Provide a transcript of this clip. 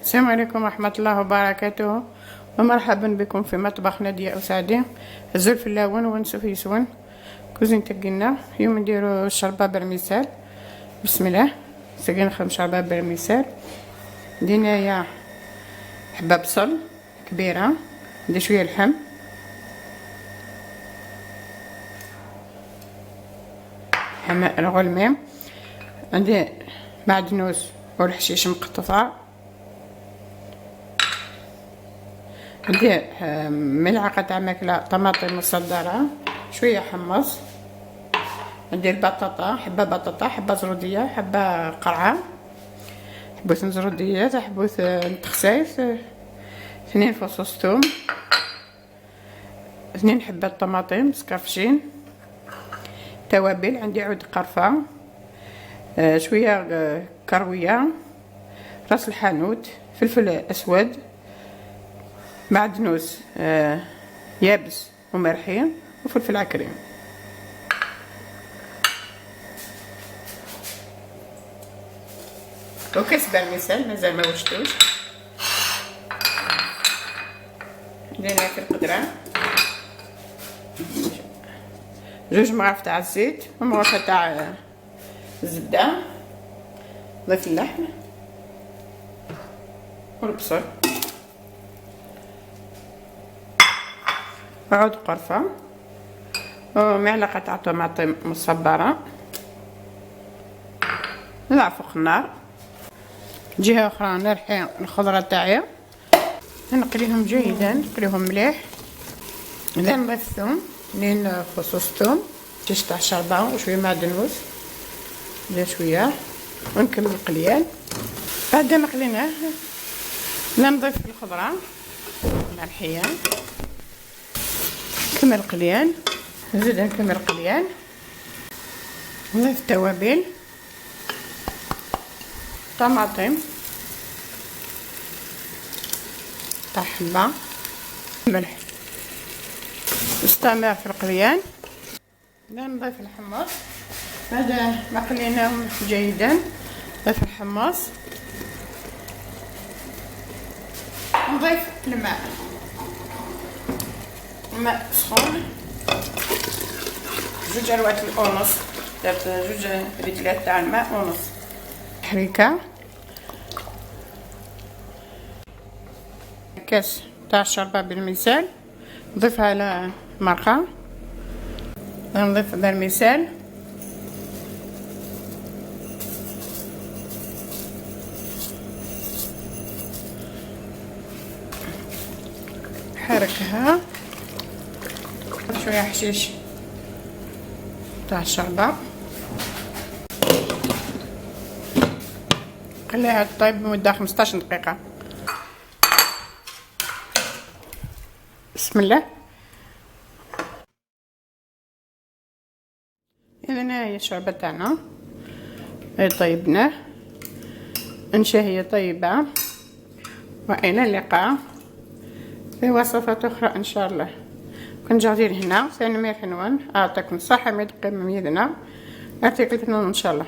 السلام عليكم ورحمة الله وبركاته، ومرحبا بكم في مطبخ نادية أسعدي. هزو الفلاون ونسو في يسون كوزين تقلنا. اليوم نديرو شربة برميسال. بسم الله. ساقين نخدم شربة برميسال. دينايا حبة بصل كبيرة، ندير شوية لحم، الغلميم، عندي معدنوس والحشيش مقطفة، ندير ملعقة تاع ماكلة طماطم مصدرة، شوية حمص، ندير بطاطا، حبة بطاطا، حبة زرودية، حبة قرعة، حبوث زرودية، حبوث تخسايس، 2 فصوص ثوم، 2 حبة طماطم مسكرفشين، توابل، عندي عود قرفة، شوية كروية، راس الحانوت، فلفل اسود، معدنوس يابس ومرحين، وفلفل عكريم. وكاس برميسال مازال ما وشتوش، درنا في القدرة 2 مغارف تاع الزيت ومغرفة تاع الزبدة، نضيف اللحم والبصل وعود قرفة ومعلقة تاع طماطم مصبرة. نضع فوق النار. جهة أخرى نرحي الخضرة تاعي، نقليهم جيدا، نقليهم مليح. إذا نضيف الثوم، 2 فصوص ثوم، كيس تاع الشربة وشوية معدنوس، ندير شوية ونكمل القليان. بعد ما قليناه نضيف الخضرة مرحية، نكمل القليان، نزيد نكمل القليان، نضيف التوابل، طماطم تاع حبة، ملح، نستمر في القليان. نضيف الحمص بعد ما قليناهم جيدا، نضيف الحمص، نضيف الماء سخون، 2 رواتل ونص، درت 2 ريتلات تاع الماء ونص. حريكة كاس تاع الشربة بالميسال، نضيفها على مرقة، نضيف برميسال، حركها، شوية حشيش تاع الشربة، خليها تطيب لمدة 15 دقيقة. بسم الله. إذا هي الشوربة تاعنا طيبناه، إنشاء هي طيبة، وإلى اللقاء في وصفات أخرى إن شاء الله. كنت جاردين هنا ثاني مير حنوان، أعطيكم الصحة، ما يدقي ميدنا، أعطيكم الفنون إن شاء الله.